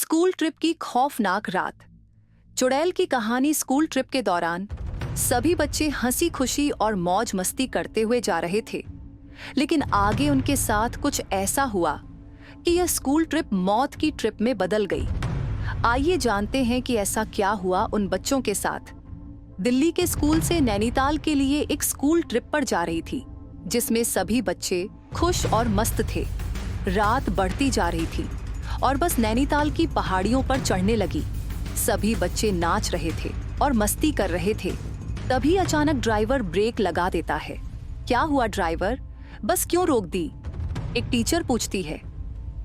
School trip की खौफनाक रात। चुड़ैल की कहानी। स्कूल ट्रिप के दौरान सभी बच्चे हंसी खुशी और मौज मस्ती करते हुए जा रहे थे, लेकिन आगे उनके साथ कुछ ऐसा हुआ कि यह स्कूल ट्रिप मौत की ट्रिप में बदल गई। आइए जानते हैं कि ऐसा क्या हुआ उन बच्चों के साथ। दिल्ली के स्कूल से नैनीताल के लिए एक स्कूल ट्रिप पर जा रही थी, जिसमें सभी बच्चे खुश और मस्त थे। रात बढ़ती जा रही थी और बस नैनीताल की पहाड़ियों पर चढ़ने लगी। सभी बच्चे नाच रहे थे और मस्ती कर रहे थे। तभी अचानक ड्राइवर ब्रेक लगा देता है। क्या हुआ ड्राइवर, बस क्यों रोक दी? एक टीचर पूछती है।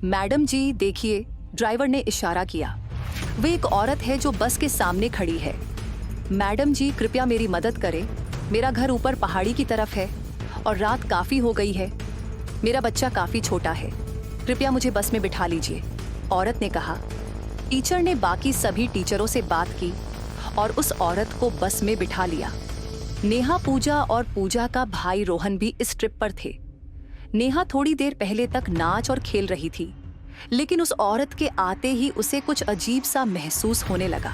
मैडम जी देखिए, ड्राइवर ने इशारा किया। वे एक औरत है जो बस के सामने खड़ी है। मैडम जी कृपया मेरी मदद करें, मेरा घर ऊपर पहाड़ी की तरफ है और रात काफी हो गई है। मेरा बच्चा काफी छोटा है, कृपया मुझे बस में बिठा लीजिए, औरत ने कहा। टीचर ने बाकी सभी टीचरों से बात की और उस औरत को बस में बिठा लिया। नेहा, पूजा और पूजा का भाई रोहन भी इस ट्रिप पर थे। नेहा थोड़ी देर पहले तक नाच और खेल रही थी, लेकिन उस औरत के आते ही उसे कुछ अजीब सा महसूस होने लगा।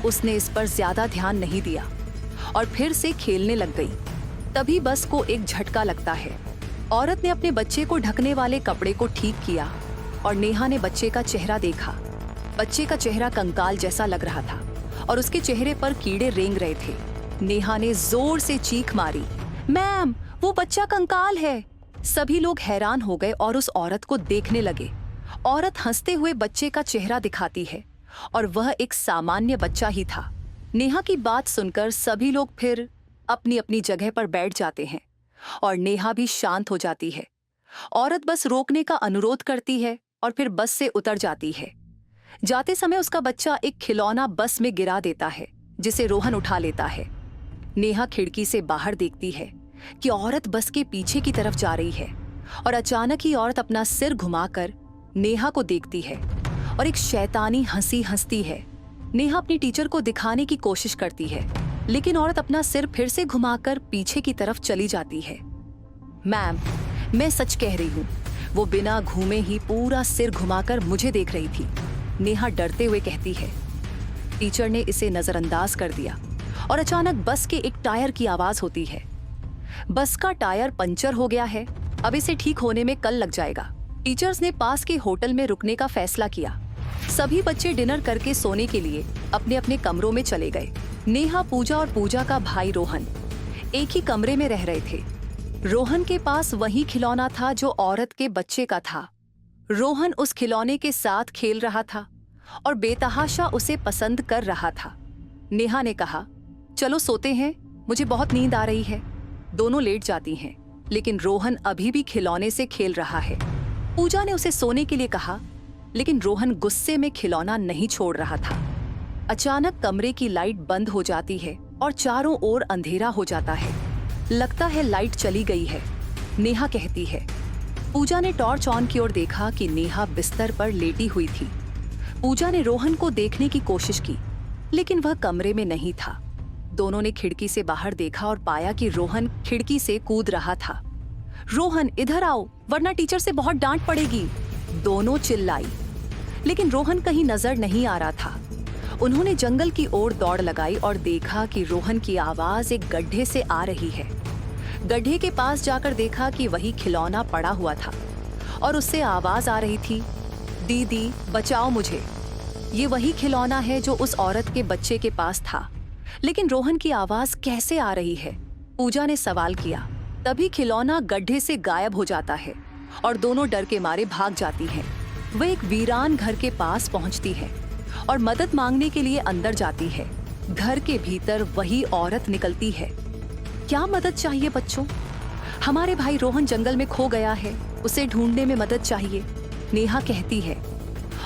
उसने इस पर ज्यादा ध्यान नहीं दिया और फिर से खेलने लग गई। तभी बस को एक झटका लगता है। औरत ने अपने बच्चे को ढकने वाले कपड़े को ठीक किया और नेहा ने बच्चे का चेहरा देखा। बच्चे का चेहरा कंकाल जैसा लग रहा था और उसके चेहरे पर कीड़े रेंग रहे थे। नेहा ने जोर से चीख मारी, मैम वो बच्चा कंकाल है। सभी लोग हैरान हो गए और उस औरत को देखने लगे। औरत हंसते हुए बच्चे का चेहरा दिखाती है और वह एक सामान्य बच्चा ही था। नेहा की बात सुनकर सभी लोग फिर अपनी अपनी जगह पर बैठ जाते हैं और नेहा भी शांत हो जाती है। औरत बस रोकने का अनुरोध करती है और फिर बस से उतर जाती है। जाते समय उसका बच्चा एक खिलौना बस में गिरा देता है, जिसे रोहन उठा लेता है। नेहा खिड़की से बाहर देखती है कि औरत बस के पीछे की तरफ जा रही है और अचानक ही औरत अपना सिर घुमाकर नेहा को देखती है और एक शैतानी हंसी हंसती है। नेहा अपनी टीचर को दिखाने की कोशिश करती है, लेकिन औरत अपना सिर फिर से घुमाकर पीछे की तरफ चली जाती है। मैम, मैं सच कह रही हूँ, वो बिना घूमे ही पूरा सिर घुमाकर मुझे देख रही थी, नेहा डरते हुए कहती है। टीचर ने इसे नजरअंदाज कर दिया और अचानक बस के एक टायर की आवाज होती है। बस का टायर पंचर हो गया है, अब इसे ठीक होने में कल लग जाएगा। टीचर्स ने पास के होटल में रुकने का फैसला किया। सभी बच्चे डिनर करके सोने के लिए अपने अपने कमरों में चले गए। नेहा, पूजा और पूजा का भाई रोहन एक ही कमरे में रह रहे थे। रोहन के पास वही खिलौना था जो औरत के बच्चे का था। रोहन उस खिलौने के साथ खेल रहा था और बेतहाशा उसे पसंद कर रहा था। नेहा ने कहा, चलो सोते हैं, मुझे बहुत नींद आ रही है। दोनों लेट जाती हैं, लेकिन रोहन अभी भी खिलौने से खेल रहा है। पूजा ने उसे सोने के लिए कहा, लेकिन रोहन गुस्से में खिलौना नहीं छोड़ रहा था। अचानक कमरे की लाइट बंद हो जाती है और चारों ओर अंधेरा हो जाता है। लगता है लाइट चली गई है, नेहा कहती है। पूजा ने टॉर्च ऑन की ओर देखा कि नेहा बिस्तर पर लेटी हुई थी। पूजा ने रोहन को देखने की कोशिश की, लेकिन वह कमरे में नहीं था। दोनों ने खिड़की से बाहर देखा और पाया कि रोहन खिड़की से कूद रहा था। रोहन इधर आओ, वरना टीचर से बहुत डांट पड़ेगी, दोनों चिल्लाई। लेकिन रोहन कहीं नजर नहीं आ रहा था। उन्होंने जंगल की ओर दौड़ लगाई और देखा कि रोहन की आवाज एक गड्ढे से आ रही है। गड्ढे के पास जाकर देखा कि वही खिलौना पड़ा हुआ था और उससे आवाज आ रही थी, दीदी बचाओ मुझे। ये वही खिलौना है जो उस औरत के बच्चे के पास था, लेकिन रोहन की आवाज कैसे आ रही है? पूजा ने सवाल किया। तभी खिलौना गड्ढे से गायब हो जाता है और दोनों डर के मारे भाग जाती हैं। वह एक वीरान घर के पास पहुंचती है और मदद मांगने के लिए अंदर जाती है। घर के भीतर वही औरत निकलती है। क्या मदद चाहिए बच्चों? हमारे भाई रोहन जंगल में खो गया है, उसे ढूंढने में मदद चाहिए, नेहा कहती है।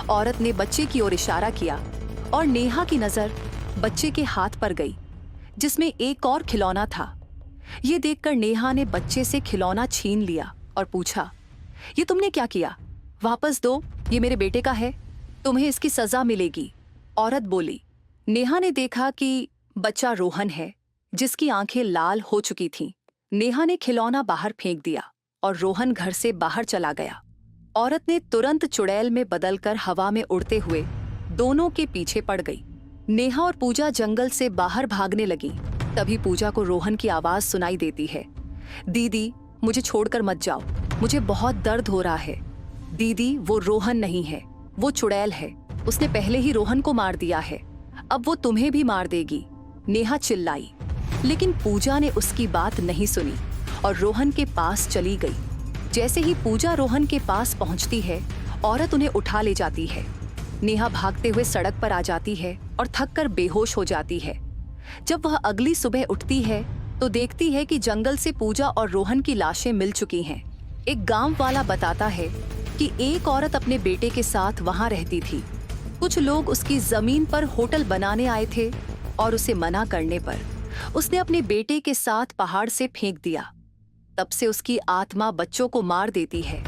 औरत ने बच्चे की ओर इशारा किया और नेहा की नजर बच्चे के हाथ पर गई, जिसमें एक और खिलौना था। ये देखकर नेहा ने बच्चे से खिलौना छीन लिया और पूछा, ये तुमने क्या किया? वापस दो, ये मेरे बेटे का है, तुम्हें इसकी सजा मिलेगी, औरत बोली। नेहा ने देखा कि बच्चा रोहन है, जिसकी आंखें लाल हो चुकी थीं। नेहा ने खिलौना बाहर फेंक दिया और रोहन घर से बाहर चला गया। औरत ने तुरंत चुड़ैल में बदलकर हवा में उड़ते हुए दोनों के पीछे पड़ गई। नेहा और पूजा जंगल से बाहर भागने लगी। तभी पूजा को रोहन की आवाज सुनाई देती है। दीदी, मुझे छोड़कर मत जाओ, मुझे बहुत दर्द हो रहा है। दीदी, वो रोहन नहीं है, वो चुड़ैल है। उसने पहले ही रोहन को मार दिया है, अब वो तुम्हें भी मार देगी। नेहा चिल्लाई, लेकिन पूजा ने उसकी बात नहीं सुनी और रोहन के पास चली गई। जैसे ही पूजा रोहन के पास पहुंचती है, औरत उन्हें उठा ले जाती है। नेहा भागते हुए सड़क पर आ जाती है और थककर बेहोश हो जाती है। जब वह अगली सुबह उठती है तो देखती है कि जंगल से पूजा और रोहन की लाशें मिल चुकी हैं। एक गांव वाला बताता है कि एक औरत अपने बेटे के साथ वहां रहती थी। कुछ लोग उसकी जमीन पर होटल बनाने आए थे और उसे मना करने पर उसने अपने बेटे के साथ पहाड़ से फेंक दिया। तब से उसकी आत्मा बच्चों को मार देती है